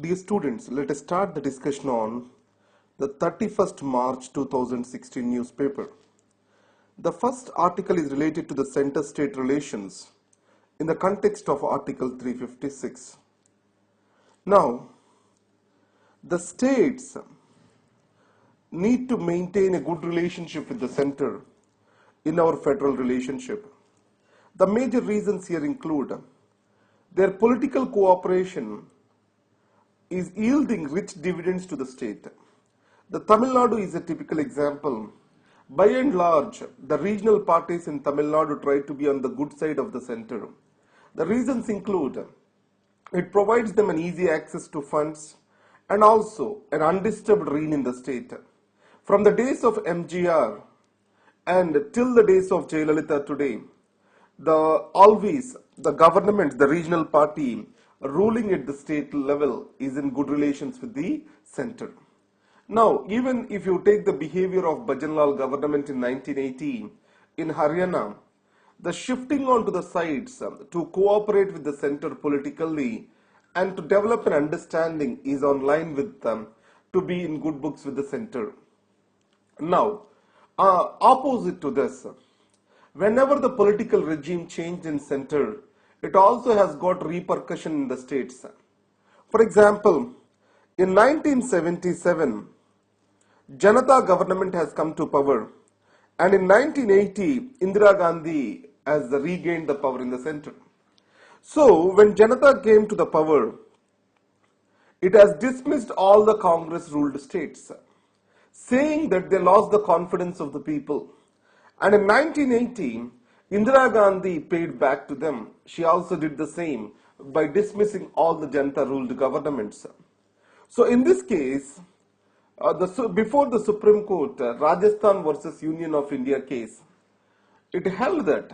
Dear students, let us start the discussion on the 31st March 2016 newspaper. The first article is related to the center-state relations in the context of Article 356. Now, the states need to maintain a good relationship with the center in our federal relationship. The major reasons here include their political cooperation is yielding rich dividends to the state. The Tamil Nadu is a typical example. By and large, the regional parties in Tamil Nadu try to be on the good side of the center. The reasons include it provides them an easy access to funds and also an undisturbed reign in the state. From the days of MGR and till the days of Jayalalitha today, the government, the regional party ruling at the state level is in good relations with the center. Now, even if you take the behavior of Bhajanlal government in 1980 in Haryana, the shifting onto the sides to cooperate with the center politically and to develop an understanding is on line with them to be in good books with the center. Now, opposite to this, whenever the political regime changed in center, it also has got repercussion in the states. For example, in 1977, Janata government has come to power, and in 1980, Indira Gandhi has regained the power in the center. So, when Janata came to the power, it has dismissed all the Congress-ruled states, saying that they lost the confidence of the people. And in 1980, Indira Gandhi paid back to them. She also did the same by dismissing all the Janata-ruled governments. So in this case, before the Supreme Court, Rajasthan versus Union of India case, it held that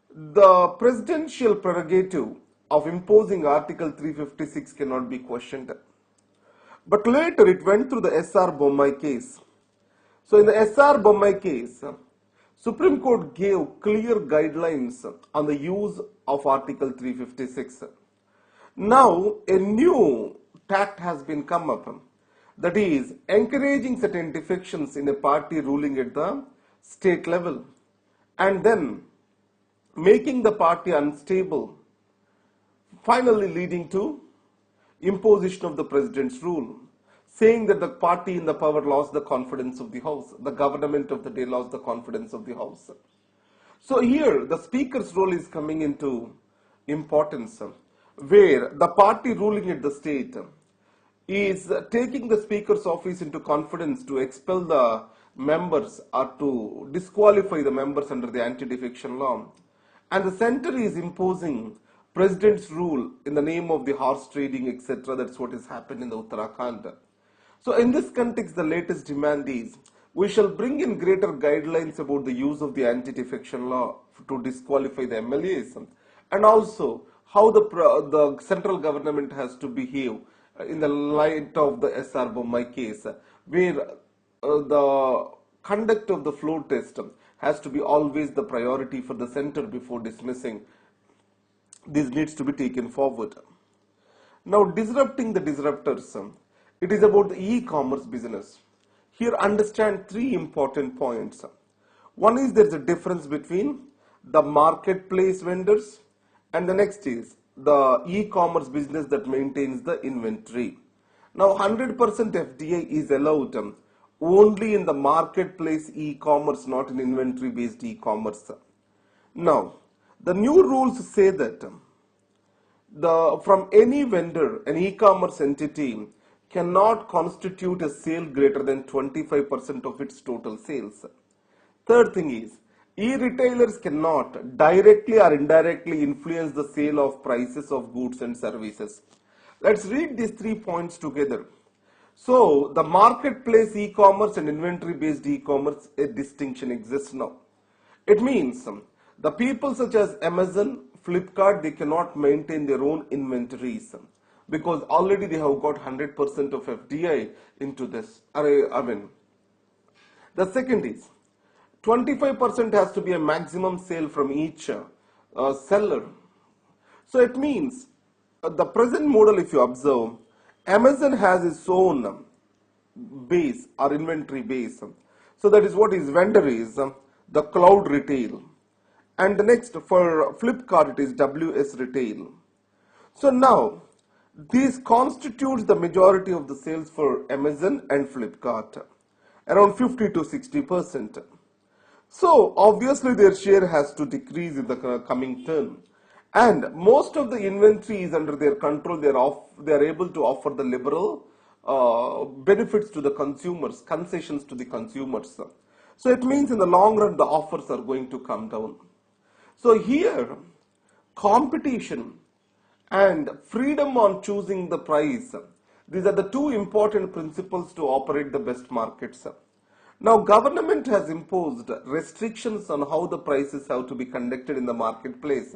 the presidential prerogative of imposing Article 356 cannot be questioned. But later it went through the S.R. Bommai case. So in the S.R. Bommai case, Supreme Court gave clear guidelines on the use of Article 356. Now a new tact has been come up, that is encouraging certain defections in a party ruling at the state level and then making the party unstable, finally leading to imposition of the president's rule, saying that the party in the power lost the confidence of the house, the government of the day lost the confidence of the house. So here the speaker's role is coming into importance, where the party ruling at the state is taking the speaker's office into confidence to expel the members or to disqualify the members under the anti-defection law, and the center is imposing president's rule in the name of the horse trading, etc. That's what has happened in the Uttarakhand. So in this context, the latest demand is we shall bring in greater guidelines about the use of the anti-defection law to disqualify the MLAs, and also how the central government has to behave in the light of the S.R. Bommai case, where the conduct of the floor test has to be always the priority for the center before dismissing. This needs to be taken forward. Now, disrupting the disruptors. It is about the e-commerce business. Here understand three important points. One is there is a difference between the marketplace vendors, and the next is the e-commerce business that maintains the inventory. Now 100% FDI is allowed only in the marketplace e-commerce, not in inventory based e-commerce. Now the new rules say that from any vendor, an e-commerce entity cannot constitute a sale greater than 25% of its total sales. Third thing is, e-retailers cannot directly or indirectly influence the sale of prices of goods and services. Let's read these 3 points together. So, the marketplace e-commerce and inventory based e-commerce, a distinction exists now. It means the people such as Amazon, Flipkart, they cannot maintain their own inventories because already they have got 100% of FDI into this. The second is 25% has to be a maximum sale from each seller. So it means the present model, if you observe, Amazon has its own base or inventory base. So that is what is vendor is the cloud retail. And the next for Flipkart it is WS retail. So now these constitutes the majority of the sales for Amazon and Flipkart, around 50 to 60%. So obviously their share has to decrease in the coming term, and most of the inventory is under their control. They are able to offer the liberal benefits to the consumers, concessions to the consumers. So it means in the long run the offers are going to come down. So here competition and freedom on choosing the price, these are the two important principles to operate the best markets. Now government has imposed restrictions on how the prices have to be conducted in the marketplace.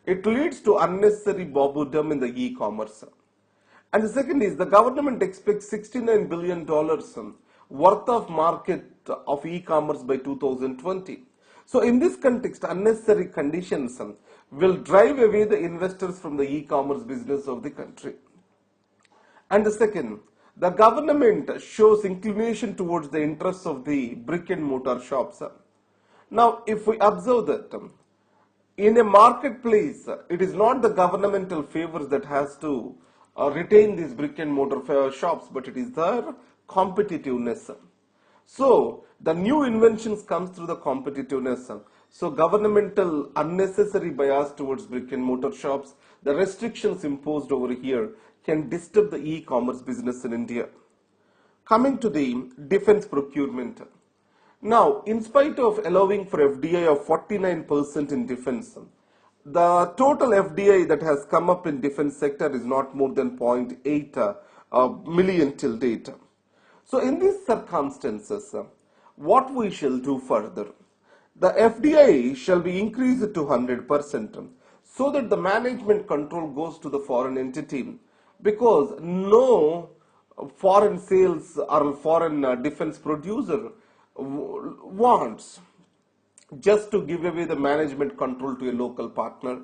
It leads to unnecessary bobodom in the e-commerce. And the second is the government expects $69 billion worth of market of e-commerce by 2020. So in this context, unnecessary conditions will drive away the investors from the e-commerce business of the country. And the second, the government shows inclination towards the interests of the brick and mortar shops. Now, if we observe that in a marketplace, it is not the governmental favors that has to retain these brick and mortar shops, but it is their competitiveness. So the new inventions comes through the competitiveness. So governmental unnecessary bias towards brick and mortar shops, the restrictions imposed over here can disturb the e-commerce business in India. Coming to the defense procurement. Now, in spite of allowing for FDI of 49% in defense, the total FDI that has come up in defense sector is not more than 0.8 million till date. So in these circumstances, what we shall do further? The FDI shall be increased to 100% so that the management control goes to the foreign entity, because no foreign sales or foreign defense producer wants just to give away the management control to a local partner.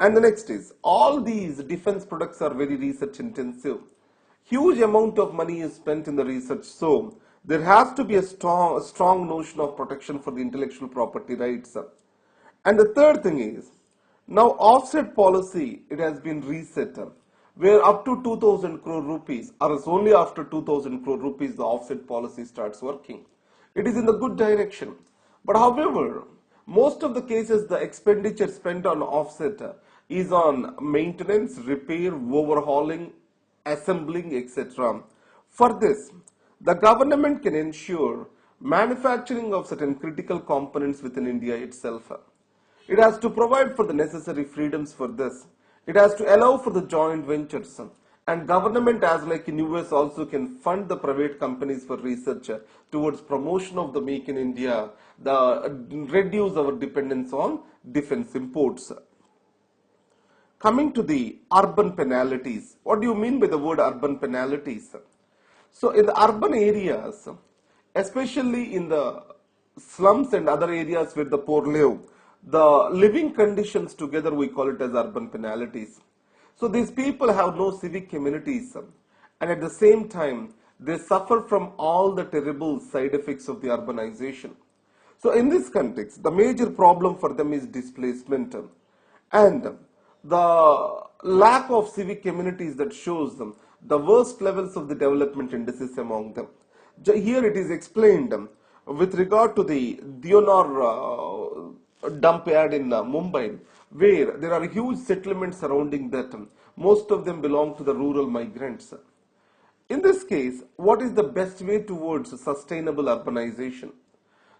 And the next is, all these defense products are very research intensive. Huge amount of money is spent in the research, so there has to be a strong notion of protection for the intellectual property rights. And the third thing is, now offset policy, it has been reset, where up to 2000 crore rupees, or else only after 2000 crore rupees the offset policy starts working. It is in the good direction. But however, most of the cases the expenditure spent on offset is on maintenance, repair, overhauling, assembling, etc. For this, the government can ensure manufacturing of certain critical components within India itself. It has to provide for the necessary freedoms for this. It has to allow for the joint ventures. And government, as like in US, also can fund the private companies for research towards promotion of the Make in India, reduce our dependence on defense imports. Coming to the urban penalties. What do you mean by the word urban penalties? So in the urban areas, especially in the slums and other areas where the poor live, the living conditions together we call it as urban penalties. So these people have no civic communities, and at the same time they suffer from all the terrible side effects of the urbanization. So in this context, the major problem for them is displacement and the lack of civic communities that shows them the worst levels of the development indices among them. Here it is explained with regard to the Dionor dump yard in Mumbai, where there are huge settlements surrounding that. Most of them belong to the rural migrants. In this case, what is the best way towards sustainable urbanization?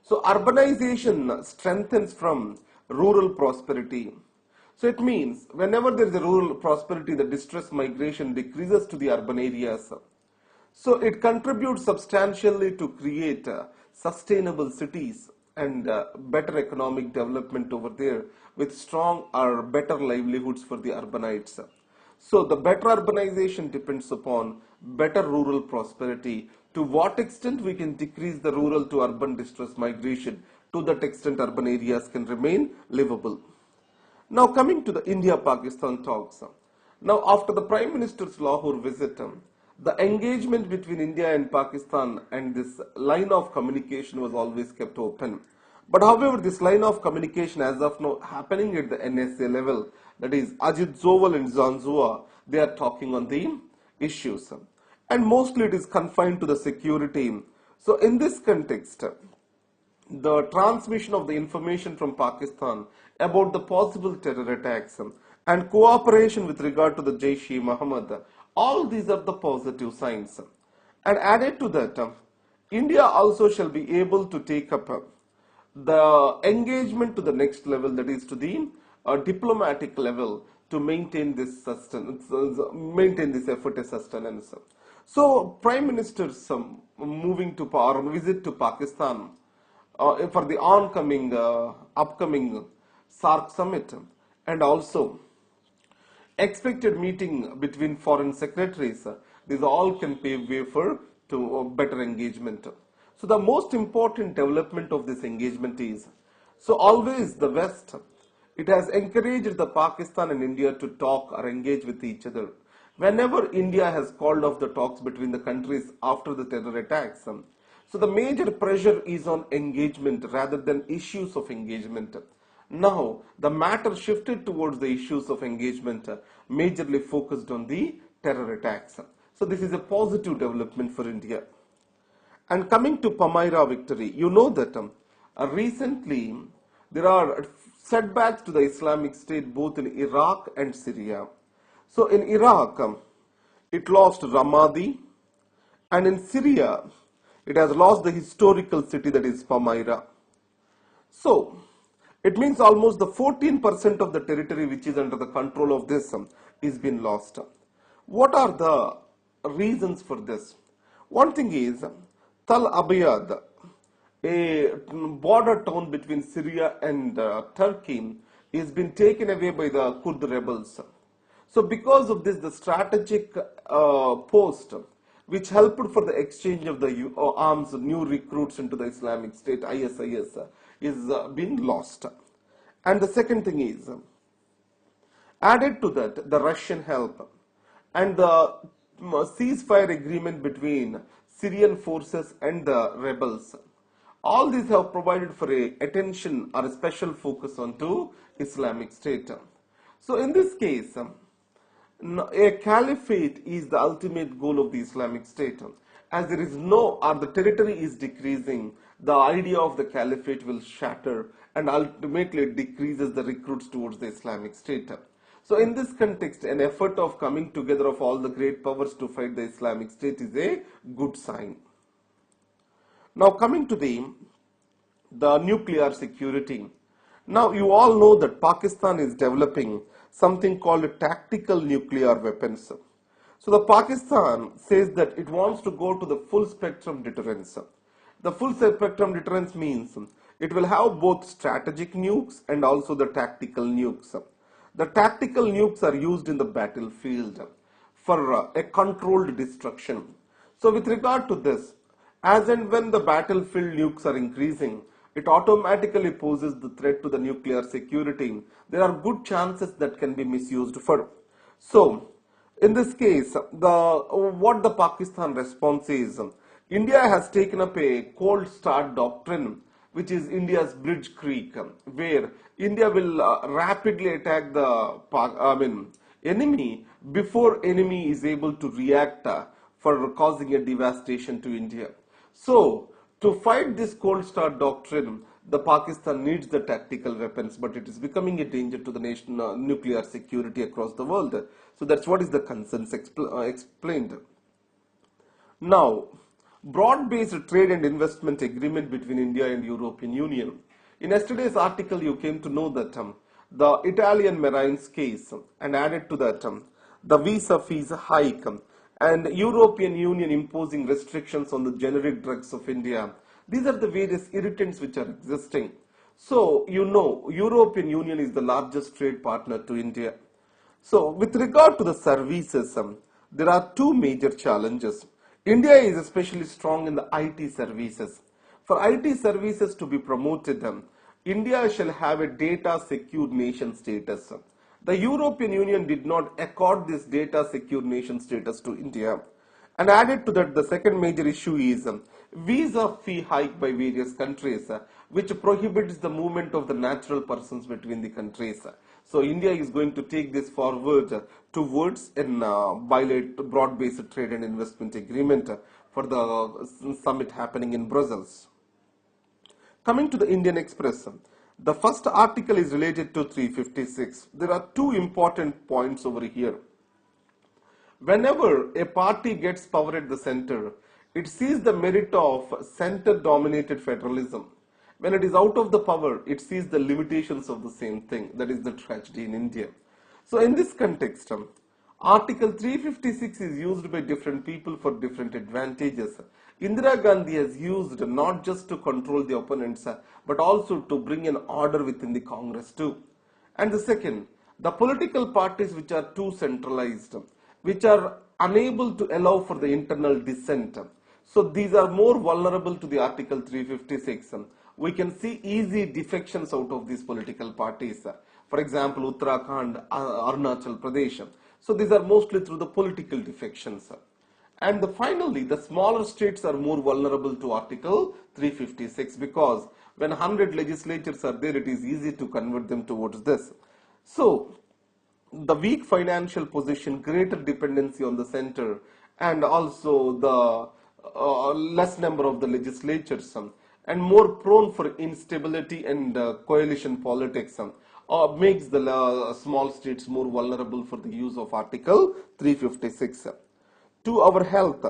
So urbanization strengthens from rural prosperity. So it means whenever there is a rural prosperity, the distress migration decreases to the urban areas. So it contributes substantially to create sustainable cities and better economic development over there with strong or better livelihoods for the urbanites. So the better urbanization depends upon better rural prosperity. To what extent we can decrease the rural to urban distress migration, to that extent urban areas can remain livable. Now coming to the India-Pakistan talks. Now, after the Prime Minister's Lahore visit, the engagement between India and Pakistan and this line of communication was always kept open. But however, this line of communication as of now happening at the NSA level, that is Ajit Zoval and Zanzua, they are talking on the issues. And mostly it is confined to the security. So in this context, the transmission of the information from Pakistan about the possible terror attacks and cooperation with regard to the Jaish-e-Mohammed, all these are the positive signs. And added to that, India also shall be able to take up the engagement to the next level, that is to the diplomatic level, to maintain this sustenance, maintain this effort as sustenance. So, Prime Minister's moving to or visit to Pakistan for the oncoming, upcoming SARC summit, and also expected meeting between foreign secretaries, these all can pave way for to better engagement. So the most important development of this engagement is, so always the West, it has encouraged the Pakistan and India to talk or engage with each other. Whenever India has called off the talks between the countries after the terror attacks, so the major pressure is on engagement rather than issues of engagement. Now, the matter shifted towards the issues of engagement, majorly focused on the terror attacks. So this is a positive development for India. And coming to Palmyra victory, you know that recently there are setbacks to the Islamic State both in Iraq and Syria. So in Iraq, it lost Ramadi, and in Syria, it has lost the historical city, that is Palmyra. So, it means almost the 14% of the territory which is under the control of this is been lost. What are the reasons for this? One thing is Tal Abyad, a border town between Syria and Turkey, is been taken away by the Kurd rebels. So because of this, the strategic post which helped for the exchange of the arms, new recruits into the Islamic State, ISIS, is being lost. And the second thing is, added to that, the Russian help and the ceasefire agreement between Syrian forces and the rebels. All these have provided for a attention or a special focus onto Islamic State. So in this case, a caliphate is the ultimate goal of the Islamic State. As there is no, or the territory is decreasing, the idea of the caliphate will shatter and ultimately it decreases the recruits towards the Islamic State. So in this context, an effort of coming together of all the great powers to fight the Islamic State is a good sign. Now coming to the nuclear security. Now you all know that Pakistan is developing something called tactical nuclear weapons. So the Pakistan says that it wants to go to the full spectrum deterrence. The full spectrum deterrence means it will have both strategic nukes and also the tactical nukes. The tactical nukes are used in the battlefield for a controlled destruction. So with regard to this, as and when the battlefield nukes are increasing, it automatically poses the threat to the nuclear security. There are good chances that can be misused for. So, in this case, what the Pakistan response is, India has taken up a cold start doctrine, which is India's Bridge Creek, where India will rapidly attack the enemy before enemy is able to react for causing a devastation to India. So, to fight this cold start doctrine, the Pakistan needs the tactical weapons, but it is becoming a danger to the nation nuclear security across the world. So that's what is the concerns explained. Now, broad-based trade and investment agreement between India and European Union. In yesterday's article, you came to know that the Italian Marines case, and added to that the visa fees hike, and European Union imposing restrictions on the generic drugs of India. These are the various irritants which are existing. So, you know, European Union is the largest trade partner to India. So, with regard to the services, there are two major challenges. India is especially strong in the IT services. For IT services to be promoted, India shall have a data secure nation status. The European Union did not accord this data secure nation status to India. And added to that, the second major issue is visa fee hike by various countries, which prohibits the movement of the natural persons between the countries. So India is going to take this forward towards a bilateral broad-based trade and investment agreement for the summit happening in Brussels. Coming to the Indian Express, the first article is related to 356. There are two important points over here. Whenever a party gets power at the center, it sees the merit of center-dominated federalism. When it is out of the power, it sees the limitations of the same thing. That is the tragedy in India. So in this context, Article 356 is used by different people for different advantages. Indira Gandhi has used not just to control the opponents, but also to bring an order within the Congress too. And the second, the political parties which are too centralized, which are unable to allow for the internal dissent. So these are more vulnerable to the Article 356. We can see easy defections out of these political parties. For example, Uttarakhand, Arunachal Pradesh. So these are mostly through the political defections. And finally, the smaller states are more vulnerable to Article 356 because when 100 legislatures are there, it is easy to convert them towards this. So the weak financial position, greater dependency on the center, and also the less number of the legislatures, and more prone for instability and coalition politics, makes the small states more vulnerable for the use of Article 356. To our health.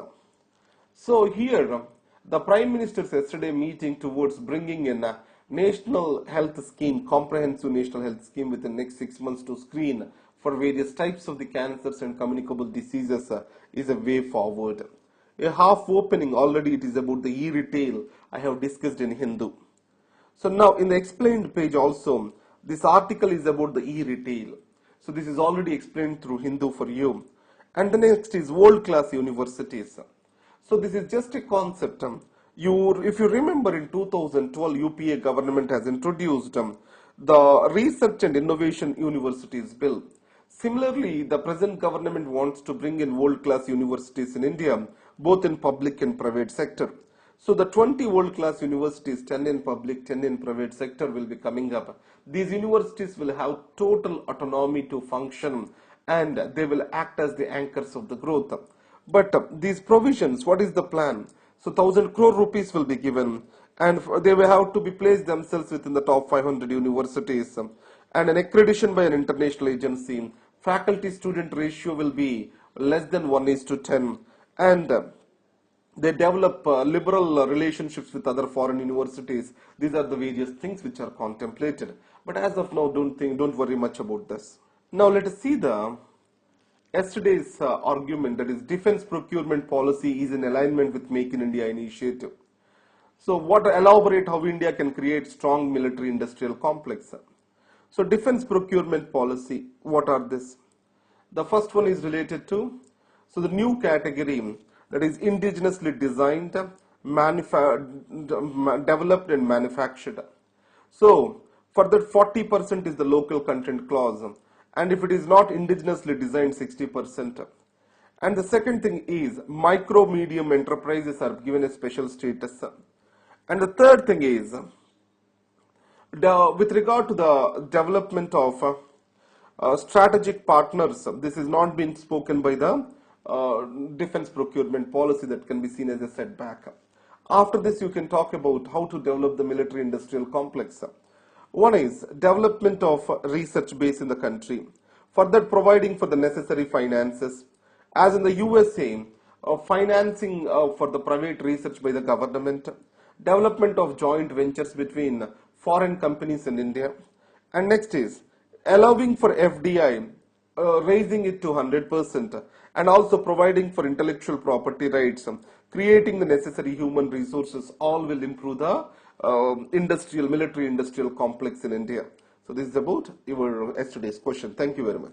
So here, the Prime Minister's yesterday meeting towards bringing in a national health scheme, comprehensive national health scheme within the next 6 months to screen for various types of the cancers and communicable diseases is a way forward. A half opening already it is about the e-retail I have discussed in Hindu. So now in the explained page also, this article is about the e-retail. So this is already explained through Hindu for you. And the next is world-class universities. So this is just a concept. If you remember in 2012, UPA government has introduced the Research and Innovation Universities Bill. Similarly, the present government wants to bring in world-class universities in India, both in public and private sector. So the 20 world-class universities, 10 in public, 10 in private sector will be coming up. These universities will have total autonomy to function and they will act as the anchors of the growth. But these provisions, what is the plan? So 1,000 crore rupees will be given and they will have to be placed themselves within the top 500 universities and an accreditation by an international agency. Faculty-student ratio will be less than 1:10 and they develop liberal relationships with other foreign universities. These are the various things which are contemplated. But as of now, don't worry much about this. Now let us see the yesterday's argument, that is defense procurement policy is in alignment with Make in India initiative. So elaborate how India can create strong military industrial complex. So defense procurement policy, what are this? The first one is related to, so the new category, that is indigenously designed, developed and manufactured. So for that 40% is the local content clause, and if it is not indigenously designed, 60%. And the second thing is micro medium enterprises are given a special status. And the third thing is with regard to the development of strategic partners, this is not been spoken by the defense procurement policy, that can be seen as a setback. After this, you can talk about how to develop the military industrial complex. One is development of research base in the country. For that, providing for the necessary finances. As in the USA, financing for the private research by the government. Development of joint ventures between foreign companies in India. And next is allowing for FDI, raising it to 100%, and also providing for intellectual property rights, creating the necessary human resources, all will improve the military industrial complex in India. So this is about your yesterday's question. Thank you very much.